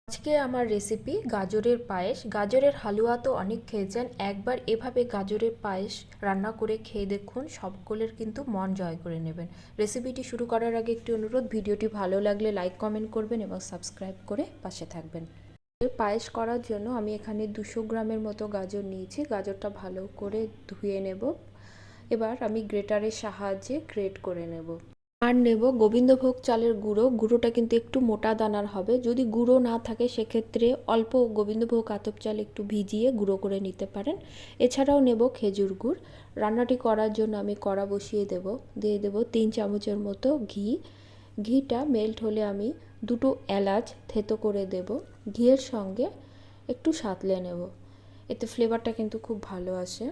আজকে আমার রেসিপি গাজরের পায়েস। গাজরের হালুয়া তো অনেক খেয়েছেন, একবার এভাবে গাজরের পায়েস রান্না করে খেয়ে দেখুন, সকলের কিন্তু মন জয় করে নেবেন। রেসিপিটি শুরু করার আগে একটি অনুরোধ, ভিডিওটি ভালো লাগলে লাইক কমেন্ট করবেন এবং সাবস্ক্রাইব করে পাশে থাকবেন। পায়েস করার জন্য আমি এখানে 200 গ্রামের মতো গাজর নিয়েছি। গাজরটা ভালো করে ধুয়ে নেব। এবার আমি গ্রেটারের সাহায্যে গ্রেট করে নেব। আর নেব গোবিন্দভোগ চালের গুঁড়ো। গুঁড়োটা কিন্তু একটু মোটা দানার হবে। যদি গুঁড়ো না থাকে সেক্ষেত্রে অল্প গোবিন্দভোগ আতপ চাল একটু ভিজিয়ে গুঁড়ো করে নিতে পারেন। এছাড়াও নেব খেজুর গুড়। রান্নাটি করার জন্য আমি কড়া বসিয়ে দিয়ে দেব 3 চামচের মতো ঘি। ঘিটা মেল্ট হলে আমি 2টো এলাচ থেতো করে দেব। ঘিয়ের সঙ্গে একটু সাঁতলে নেব, এতে ফ্লেভারটা কিন্তু খুব ভালো আসে।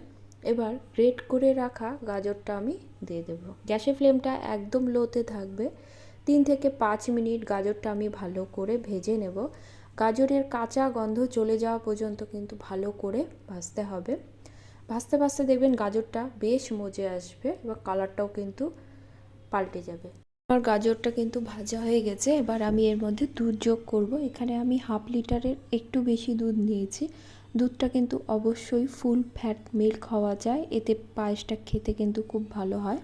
এবার গ্রেট করে রাখা গাজরটা আমি দিয়ে দেব। গ্যাসের ফ্লেমটা একদম লোতে থাকবে। 3 থেকে 5 মিনিট গাজরটা আমি ভালো করে ভেজে নেব। গাজরের কাঁচা গন্ধ চলে যাওয়া পর্যন্ত কিন্তু ভালো করে ভাজতে হবে। ভাজতে ভাজতে দেখবেন গাজরটা বেশ মজে আসবে এবং কালারটাও কিন্তু পাল্টে যাবে। আমার গাজরটা কিন্তু ভাজা হয়ে গেছে। এবার আমি এর মধ্যে দুধ যোগ করব। এখানে আমি হাফ লিটারের একটু বেশি দুধ নিয়েছি। দুধটা কিন্তু অবশ্যই ফুল ফ্যাট মিল্ক হওয়া যায়, এতে পায়েসটা খেতে কিন্তু খুব ভালো হয়।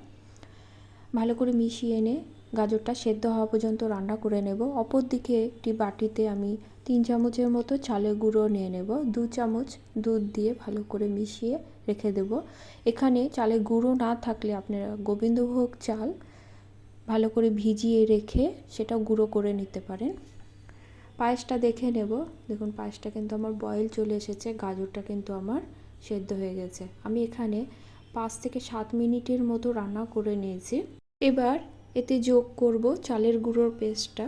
ভালো করে মিশিয়ে এনে গাজরটা সেদ্ধ হওয়া পর্যন্ত রান্না করে নেব। অপর দিকে একটি বাটিতে আমি 3 চামচের মতো চালের গুঁড়ো নিয়ে নেব। 2 চামচ দুধ দিয়ে ভালো করে মিশিয়ে রেখে দেব। এখানে চালের গুঁড়ো না থাকলে আপনারা গোবিন্দভোগ চাল ভালো করে ভিজিয়ে রেখে সেটা গুঁড়ো করে নিতে পারেন। পায়েসটা দেখে নেব। দেখুন পায়েসটা কিন্তু আমার বয়েল চলে এসেছে, গাজরটা কিন্তু আমার সেদ্ধ হয়ে গেছে। আমি এখানে 5 থেকে 7 মিনিটের মতো রান্না করে নিয়েছি। এবার এতে যোগ করব চালের গুঁড়োর পেস্টটা।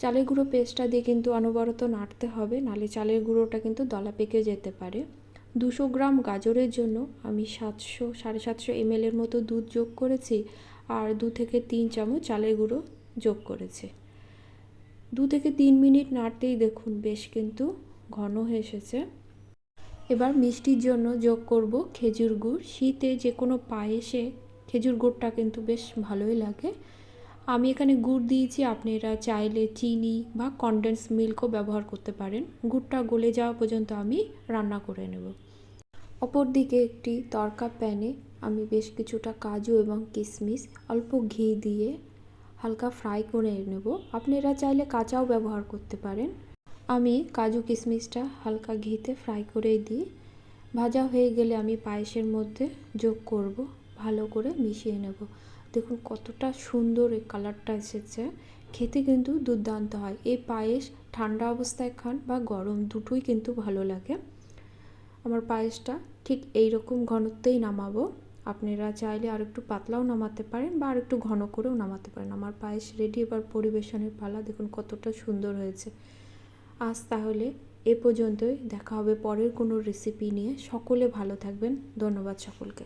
চালের গুঁড়ো পেস্টটা দিয়ে কিন্তু অনবরত নাড়তে হবে, নাহলে চালের গুঁড়োটা কিন্তু দলা পেকে যেতে পারে। 200 গ্রাম গাজরের জন্য আমি 700-750 ml এর মতো দুধ যোগ করেছি আর 2 থেকে 3 চামচ চালের গুঁড়ো যোগ করেছি। 2 থেকে 3 মিনিট নাড়তেই দেখুন বেশ কিন্তু ঘন হয়ে এসেছে। এবার মিষ্টির জন্য যোগ করব খেজুর গুড়। শীতে যে কোনো পায়েসে খেজুর গুড়টা কিন্তু বেশ ভালোই লাগে। আমি এখানে গুড় দিয়েছি, আপনারা চাইলে চিনি বা কনডেন্স মিল্কও ব্যবহার করতে পারেন। গুড়টা গলে যাওয়া পর্যন্ত আমি রান্না করে নেব। অপর দিকে একটি তড়কা প্যানে আমি বেশ কিছুটা কাজু এবং কিশমিশ অল্প ঘি দিয়ে হালকা ফ্রাই করে নেব। আপনারা চাইলে কাঁচাও ব্যবহার করতে পারেন। আমি কাজু কিশমিশটা হালকা ঘিতে ফ্রাই করে দিই। ভাজা হয়ে গেলে আমি পায়েসের মধ্যে যোগ করব, ভালো করে মিশিয়ে নেব। দেখুন কতটা সুন্দর এই কালারটা এসেছে, খেতে কিন্তু দুর্দান্ত হয়। এই পায়েস ঠান্ডা অবস্থায় খান বা গরম দুটোই কিন্তু ভালো লাগে। আমার পায়েসটা ঠিক এই রকম ঘনত্বেই নামাবো। আপনারা চাইলে আর একটু পাতলাও নামাতে পারেন বা আর একটু ঘন করেও নামাতে পারেন। আমার পায়েস রেডি, এবার পরিবেশনের পালা। দেখুন কতটা সুন্দর হয়েছে। আজ তাহলে এ পর্যন্তই, দেখা হবে পরের কোনো রেসিপি নিয়ে। সকলে ভালো থাকবেন। ধন্যবাদ সকলকে।